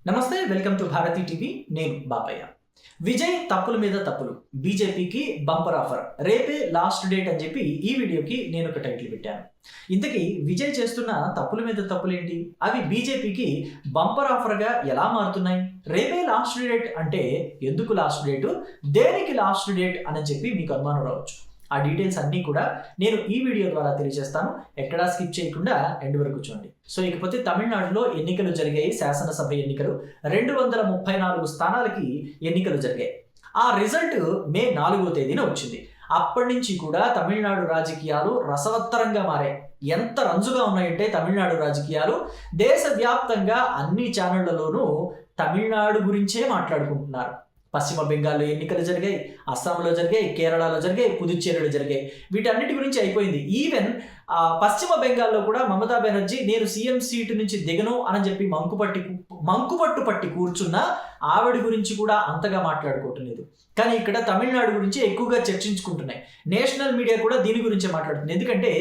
నమస్తే, welcome to Bharati TV. నేను బాపయ్య. విజయ్ తప్పుల మీద తప్పులు, బీజేపీకి బంపర్ ఆఫర్, రేపే లాస్ట్ డేట్ అని చెప్పి ఈ వీడియోకి నేను ఒక టైటిల్ పెట్టాను. ఇంతకీ విజయ్ చేస్తున్న తప్పుల మీద తప్పులేంటి? అవి బీజేపీకి బంపర్ ఆఫర్గా ఎలా మారుతున్నాయి? రేపే లాస్ట్ డేట్ అంటే ఎందుకు లాస్ట్ డేటు, దేనికి లాస్ట్ డేట్ అని చెప్పి మీకు అనుమానం రావచ్చు. ఆ డీటెయిల్స్ అన్నీ కూడా నేను ఈ వీడియో ద్వారా తెలియజేస్తాను. ఎక్కడా స్కిప్ చేయకుండా ఎండ్ వరకు చూడండి. సో ఇకపోతే తమిళనాడులో ఎన్నికలు జరిగాయి. శాసనసభ ఎన్నికలు 234 స్థానాలకి ఎన్నికలు జరిగాయి. ఆ రిజల్ట్ మే 4వ తేదీన వచ్చింది. అప్పటి నుంచి కూడా తమిళనాడు రాజకీయాలు రసవత్తరంగా మారాయి. ఎంత రంజుగా ఉన్నాయంటే తమిళనాడు రాజకీయాలు దేశవ్యాప్తంగా అన్ని ఛానళ్లలోనూ తమిళనాడు గురించే మాట్లాడుకుంటున్నారు. పశ్చిమ బెంగాల్లో ఎన్నికలు జరిగాయి, అస్సాంలో జరిగాయి, కేరళలో జరిగాయి, పుదుచ్చేరిలో జరిగాయి. వీటన్నిటి గురించి అయిపోయింది. ఈవెన్ పశ్చిమ బెంగాల్లో కూడా మమతా బెనర్జీ నేను సీఎం సీటు నుంచి దిగను అని చెప్పి మంకుపట్టు పట్టి కూర్చున్న ఆవిడ గురించి కూడా అంతగా మాట్లాడుకోవట్లేదు. కానీ ఇక్కడ తమిళనాడు గురించి ఎక్కువగా చర్చించుకుంటున్నాయి. నేషనల్ మీడియా కూడా దీని గురించే మాట్లాడుతుంది. ఎందుకంటే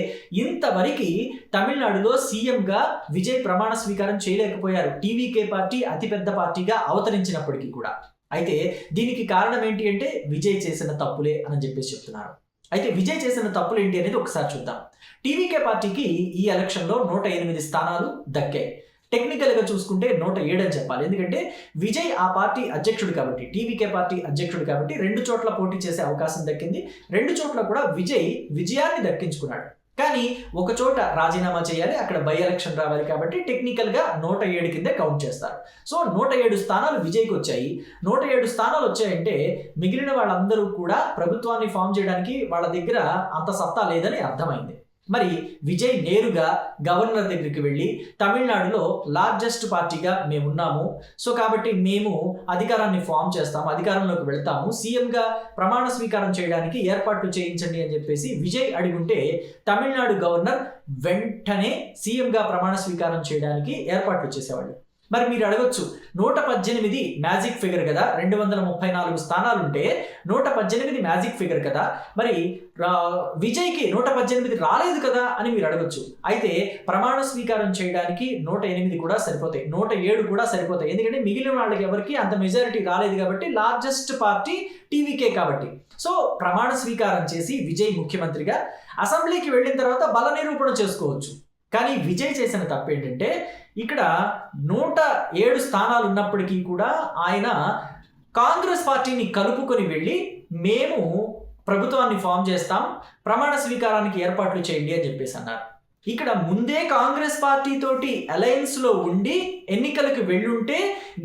ఇంతవరకు తమిళనాడులో సీఎంగా విజయ్ ప్రమాణ స్వీకారం చేయలేకపోయారు, టీవీకే పార్టీ అతిపెద్ద పార్టీగా అవతరించినప్పటికీ కూడా. అయితే దీనికి కారణం ఏంటి అంటే విజయ్ చేసిన తప్పులే అని చెప్పేసి చెప్తున్నారు. అయితే విజయ్ చేసిన తప్పులు ఏంటి అనేది ఒకసారి చూద్దాం. టీవీకే పార్టీకి ఈ ఎలక్షన్లో 108 స్థానాలు దక్కాయి. టెక్నికల్గా చూసుకుంటే 107 అని చెప్పాలి. ఎందుకంటే విజయ్ ఆ పార్టీ అధ్యక్షుడు కాబట్టి, టీవీకే పార్టీ అధ్యక్షుడు కాబట్టి 2 చోట్ల పోటీ చేసే అవకాశం దక్కింది. 2 చోట్ల కూడా విజయ్ విజయాన్ని దక్కించుకున్నాడు. కానీ ఒక చోట రాజీనామా చేయాలి, అక్కడ బై ఎలక్షన్ రావాలి కాబట్టి టెక్నికల్గా 107 కిందే కౌంట్ చేస్తారు. సో 107 స్థానాలు విజయ్కి వచ్చాయి. 107 స్థానాలు వచ్చాయంటే మిగిలిన వాళ్ళందరూ కూడా ప్రభుత్వాన్ని ఫామ్ చేయడానికి వాళ్ళ దగ్గర అంత సత్తా లేదని అర్థమైంది. మరి విజయ్ నేరుగా గవర్నర్ దగ్గరికి వెళ్ళి తమిళనాడులో లార్జెస్ట్ పార్టీగా మేమున్నాము, సో కాబట్టి మేము అధికారాన్ని ఫామ్ చేస్తాము, అధికారంలోకి వెళ్తాము, సీఎంగా ప్రమాణ స్వీకారం చేయడానికి ఏర్పాట్లు చేయించండి అని చెప్పేసి విజయ్ అడుగుంటే తమిళనాడు గవర్నర్ వెంటనే సీఎంగా ప్రమాణ స్వీకారం చేయడానికి ఏర్పాట్లు చేసేవాళ్ళు. మరి మీరు అడగొచ్చు, 118 మ్యాజిక్ ఫిగర్ కదా, 234 స్థానాలుంటే 118 మ్యాజిక్ ఫిగర్ కదా, మరి విజయ్కి 118 రాలేదు కదా అని మీరు అడగొచ్చు. అయితే ప్రమాణ స్వీకారం చేయడానికి 108 కూడా సరిపోతాయి, 107 కూడా సరిపోతాయి. ఎందుకంటే మిగిలిన వాళ్ళకి ఎవరికి అంత మెజారిటీ రాలేదు కాబట్టి, లార్జెస్ట్ పార్టీ టీవీకే కాబట్టి. సో ప్రమాణ స్వీకారం చేసి విజయ్ ముఖ్యమంత్రిగా అసెంబ్లీకి వెళ్ళిన తర్వాత బల నిరూపణ చేసుకోవచ్చు. కానీ విజయ్ చేసిన తప్పు ఏంటంటే ఇక్కడ 107 స్థానాలు ఉన్నప్పటికీ కూడా ఆయన కాంగ్రెస్ పార్టీని కలుపుకొని వెళ్ళి మేము ప్రభుత్వాన్ని ఫామ్ చేస్తాం, ప్రమాణ స్వీకారానికి ఏర్పాట్లు చేయండి అని చెప్పేసి అన్నారు. ఇక్కడ ముందే కాంగ్రెస్ పార్టీ తోటి అలయన్స్ లో ఉండి ఎన్నికలకు వెళ్ళుంటే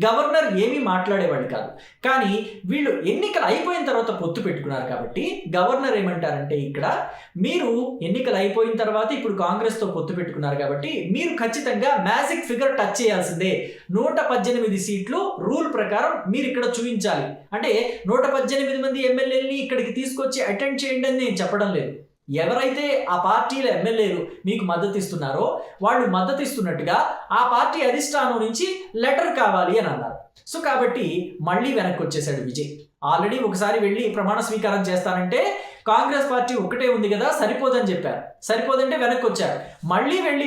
గవర్నర్ ఏమీ మాట్లాడేవాడు కాదు. కానీ వీళ్ళు ఎన్నికలు అయిపోయిన తర్వాత పొత్తు పెట్టుకున్నారు కాబట్టి గవర్నర్ ఏమంటారంటే ఇక్కడ మీరు ఎన్నికలు అయిపోయిన తర్వాత ఇప్పుడు కాంగ్రెస్ తో పొత్తు పెట్టుకున్నారు కాబట్టి మీరు ఖచ్చితంగా మ్యాజిక్ ఫిగర్ టచ్ చేయాల్సిందే, 118 సీట్లు రూల్ ప్రకారం మీరు ఇక్కడ చూపించాలి. అంటే 118 మంది ఎమ్మెల్యేలని ఇక్కడికి తీసుకొచ్చి అటెండ్ చేయండి అని నేను చెప్పడం లేదు. ఎవరైతే ఆ పార్టీల ఎమ్మెల్యేలు మీకు మద్దతు ఇస్తున్నారో వాళ్ళు మద్దతు ఇస్తున్నట్టుగా ఆ పార్టీ అధిష్టానం నుంచి లెటర్ కావాలి అని అన్నారు. సో కాబట్టి మళ్ళీ వెనక్కి వచ్చేసాడు విజయ్. ఆల్రెడీ ఒకసారి వెళ్ళి ప్రమాణ స్వీకారం చేస్తానంటే కాంగ్రెస్ పార్టీ ఒక్కటే ఉంది కదా, సరిపోదని చెప్పారు. సరిపోదంటే వెనక్కి వచ్చారు. మళ్ళీ వెళ్ళి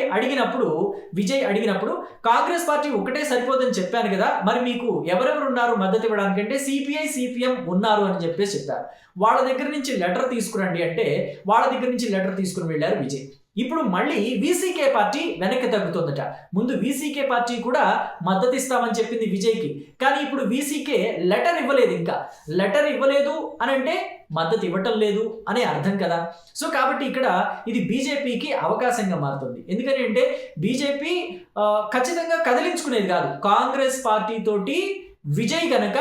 విజయ్ అడిగినప్పుడు కాంగ్రెస్ పార్టీ ఒక్కటే సరిపోదని చెప్పాను కదా, మరి మీకు ఎవరెవరు ఉన్నారు మద్దతు ఇవ్వడానికంటే సిపిఐ సిపిఎం ఉన్నారు అని చెప్పేసి చెప్పారు. వాళ్ళ దగ్గర నుంచి లెటర్ తీసుకురండి అంటే వాళ్ళ దగ్గర నుంచి లెటర్ తీసుకుని వెళ్ళారు విజయ్. ఇప్పుడు మళ్ళీ వీసీకే పార్టీ వెనక్కి తగ్గుతుందట. ముందు వీసీకే పార్టీ కూడా మద్దతు ఇస్తామని చెప్పింది విజయ్కి, కానీ ఇప్పుడు వీసీకే లెటర్ ఇవ్వలేదు. ఇంకా లెటర్ ఇవ్వలేదు అని అంటే మద్దతు ఇవ్వటం లేదు అనే అర్థం కదా. సో కాబట్టి ఇక్కడ ఇది బీజేపీకి అవకాశంగా మారుతుంది. ఎందుకని అంటే బీజేపీ ఖచ్చితంగా కదిలించుకునేది కాదు. కాంగ్రెస్ పార్టీ తోటి విజయ్ గనక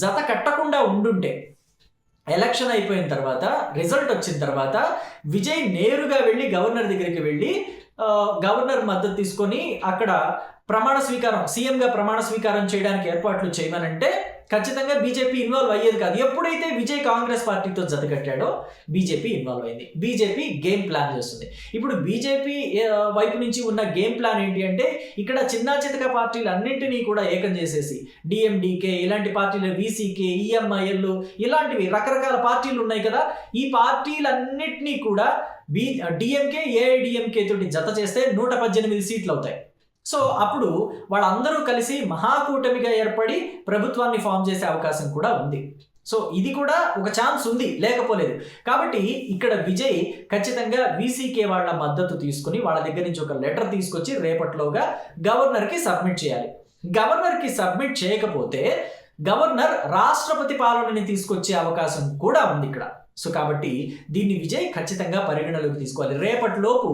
జత కట్టకుండా ఉండుంటే ఎలక్షన్ అయిపోయిన తర్వాత రిజల్ట్ వచ్చిన తర్వాత విజయ్ నేరుగా వెళ్ళి గవర్నర్ దగ్గరికి వెళ్ళి గవర్నర్ మద్దతు తీసుకొని అక్కడ ప్రమాణ స్వీకారం సీఎంగా ప్రమాణ స్వీకారం చేయడానికి ఏర్పాట్లు చేయమనంటే ఖచ్చితంగా బీజేపీ ఇన్వాల్వ్ అయ్యేది కాదు. ఎప్పుడైతే విజయ్ కాంగ్రెస్ పార్టీతో జతకట్టాడో బీజేపీ ఇన్వాల్వ్ అయింది. బీజేపీ గేమ్ ప్లాన్ చేస్తుంది. ఇప్పుడు బీజేపీ వైపు నుంచి ఉన్న గేమ్ ప్లాన్ ఏంటి అంటే ఇక్కడ చిన్న చితక పార్టీలు అన్నింటినీ కూడా ఏకం చేసేసి డిఎండికే ఇలాంటి పార్టీలు, వీసీకే, ఈఎంఐఎల్ ఇలాంటివి రకరకాల పార్టీలు ఉన్నాయి కదా, ఈ పార్టీలన్నింటినీ కూడా డిఎంకే ఏఐడిఎంకే తోటి జత చేస్తే 118 సీట్లు అవుతాయి. సో అప్పుడు వాళ్ళందరూ కలిసి మహాకూటమిగా ఏర్పడి ప్రభుత్వాన్ని ఫామ్ చేసే అవకాశం కూడా ఉంది. సో ఇది కూడా ఒక ఛాన్స్ ఉంది, లేకపోలేదు. కాబట్టి ఇక్కడ విజయ్ ఖచ్చితంగా వీసీకే వాళ్ళ మద్దతు తీసుకుని వాళ్ళ దగ్గర నుంచి ఒక లెటర్ తీసుకొచ్చి రేపట్లోగా గవర్నర్కి సబ్మిట్ చేయాలి. గవర్నర్కి సబ్మిట్ చేయకపోతే గవర్నర్ రాష్ట్రపతి పాలనని తీసుకొచ్చే అవకాశం కూడా ఉంది ఇక్కడ. సో కాబట్టి దీన్ని విజయ్ ఖచ్చితంగా పరిగణలోకి తీసుకోవాలి. రేపటిలోపు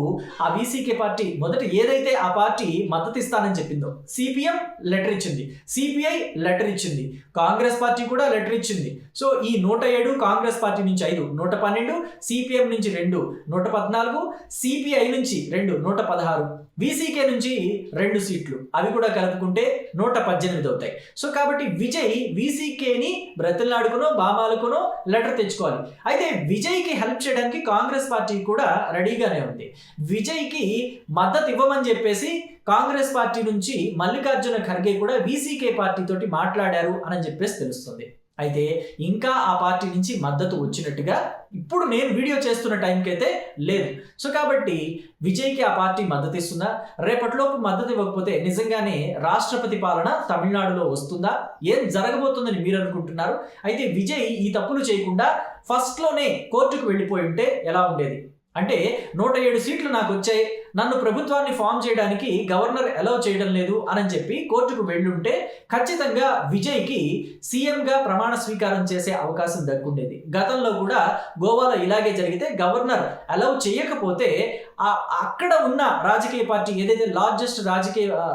ఆ వీసీకే పార్టీ మొదట ఏదైతే ఆ పార్టీ మద్దతు ఇస్తానని చెప్పిందో, సిపిఎం లెటర్ ఇచ్చింది, సిపిఐ లెటర్ ఇచ్చింది, కాంగ్రెస్ పార్టీ కూడా లెటర్ ఇచ్చింది. సో ఈ 107 కాంగ్రెస్ పార్టీ నుంచి 5, 112, సిపిఎం నుంచి 2, 114, సిపిఐ నుంచి 2, 116, వీసీకే నుంచి 2 సీట్లు, అవి కూడా కలుపుకుంటే 118 అవుతాయి. సో కాబట్టి విజయ్ వీసీకేని బ్రతిలాడుకునో బామాలకునో లెటర్ తెచ్చుకోవాలి. అయితే విజయ్కి హెల్ప్ చేయడానికి కాంగ్రెస్ పార్టీ కూడా రెడీగానే ఉంది. విజయ్కి మద్దతు ఇవ్వమని చెప్పేసి కాంగ్రెస్ పార్టీ నుంచి మల్లికార్జున ఖర్గే కూడా వీసీకే పార్టీ తోటి మాట్లాడారు అని చెప్పేసి తెలుస్తుంది. అయితే ఇంకా ఆ పార్టీ నుంచి మద్దతు వచ్చినట్టుగా ఇప్పుడు నేను వీడియో చేస్తున్న టైంకి అయితే లేదు. సో కాబట్టి విజయ్కి ఆ పార్టీ మద్దతు ఇస్తుందా? రేపటిలోపు మద్దతు ఇవ్వకపోతే నిజంగానే రాష్ట్రపతి పాలన తమిళనాడులో వస్తుందా? ఏం జరగబోతుందని మీరు అనుకుంటున్నారు? అయితే విజయ్ ఈ తప్పులు చేయకుండా ఫస్ట్లోనే కోర్టుకు వెళ్ళిపోయి ఉంటే ఎలా ఉండేది? అంటే 107 సీట్లు నాకు వచ్చాయి, నన్ను ప్రభుత్వాన్ని ఫామ్ చేయడానికి గవర్నర్ అలౌ చేయడం లేదు అని చెప్పి కోర్టుకు వెళ్ళుంటే ఖచ్చితంగా విజయ్కి సీఎంగా ప్రమాణ స్వీకారం చేసే అవకాశం దక్కుండేది. గతంలో కూడా గోవాలో ఇలాగే జరిగితే గవర్నర్ అలౌ చేయకపోతే అక్కడ ఉన్న రాజకీయ పార్టీ ఏదైతే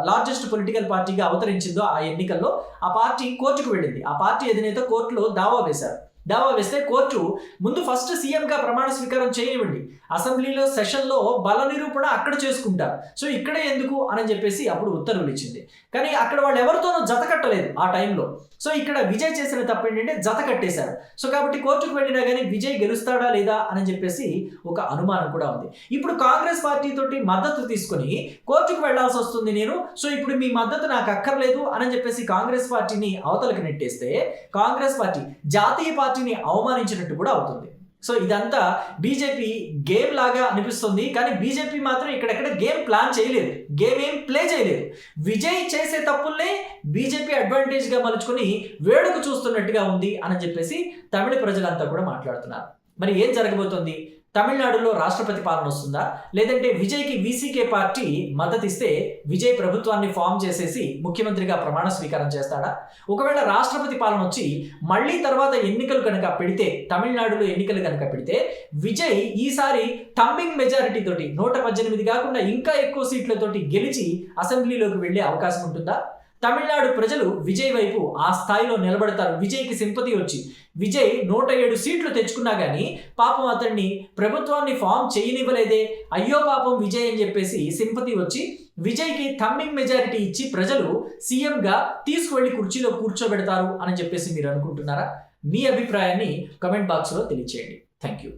లార్జెస్ట్ పొలిటికల్ పార్టీగా అవతరించిందో ఆ ఎన్నికల్లో ఆ పార్టీ కోర్టుకు వెళ్ళింది. ఆ పార్టీ అధినేత కోర్టులో దావా వేశారు. దావా వేస్తే కోర్టు ముందు ఫస్ట్ సీఎంగా ప్రమాణ స్వీకారం చేయనివ్వండి, అసెంబ్లీలో సెషన్లో బల నిరూపణ అక్కడ చేసుకుంటారు, సో ఇక్కడే ఎందుకు అని చెప్పేసి అప్పుడు ఉత్తర్వులు ఇచ్చింది. కానీ అక్కడ వాళ్ళు ఎవరితోనూ జత కట్టలేదు ఆ టైంలో. సో ఇక్కడ విజయ్ చేసిన తప్పు ఏంటంటే జత కట్టేశారు. సో కాబట్టి కోర్టుకు వెళ్ళినా కానీ విజయ్ గెలుస్తాడా లేదా అని చెప్పేసి ఒక అనుమానం కూడా ఉంది. ఇప్పుడు కాంగ్రెస్ పార్టీ తోటి మద్దతు తీసుకుని కోర్టుకు వెళ్లాల్సి వస్తుంది నేను, సో ఇప్పుడు మీ మద్దతు నాకు అక్కర్లేదు అని చెప్పేసి కాంగ్రెస్ పార్టీని అవతలకి నెట్టేస్తే కాంగ్రెస్ పార్టీ జాతీయ పార్టీని అవమానించినట్టు కూడా అవుతుంది. సో ఇదంతా బీజేపీ గేమ్ లాగా అనిపిస్తుంది, కానీ బీజేపీ మాత్రం ఇక్కడెక్కడ గేమ్ ప్లాన్ చేయలేదు, గేమ్ ఏం ప్లే చేయలేదు. విజయ్ చేసే తప్పుల్నే బీజేపీ అడ్వాంటేజ్గా మలుచుకొని వేడుక చూస్తున్నట్టుగా ఉంది అని చెప్పేసి తమిళ ప్రజలంతా కూడా మాట్లాడుతున్నారు. మరి ఏం జరగబోతోంది? తమిళనాడులో రాష్ట్రపతి పాలన వస్తుందా, లేదంటే విజయ్కి వీసీకే పార్టీ మద్దతు ఇస్తే విజయ్ ప్రభుత్వాన్ని ఫామ్ చేసేసి ముఖ్యమంత్రిగా ప్రమాణ స్వీకారం చేస్తాడా? ఒకవేళ రాష్ట్రపతి పాలన వచ్చి మళ్ళీ తర్వాత ఎన్నికలు కనుక పెడితే, తమిళనాడులో ఎన్నికలు కనుక పెడితే విజయ్ ఈసారి థంబింగ్ మెజారిటీ తోటి 118 కాకుండా ఇంకా ఎక్కువ సీట్లతోటి గెలిచి అసెంబ్లీలోకి వెళ్లే అవకాశం ఉంటుందా? తమిళనాడు ప్రజలు విజయ్ వైపు ఆ స్థాయిలో నిలబడతారు. విజయ్కి సింపతి వచ్చి విజయ్ 107 సీట్లు తెచ్చుకున్నా కానీ పాపం అతన్ని ప్రభుత్వాన్ని ఫామ్ చేయనివ్వలేదే, అయ్యో పాపం విజయ్ అని చెప్పేసి సింపతి వచ్చి విజయ్కి థంబింగ్ మెజారిటీ ఇచ్చి ప్రజలు సీఎంగా తీసుకువెళ్ళి కుర్చీలో కూర్చోబెడతారు అని చెప్పేసి మీరు అనుకుంటున్నారా? మీ అభిప్రాయాన్ని కమెంట్ బాక్స్లో తెలియచేయండి. Thank you.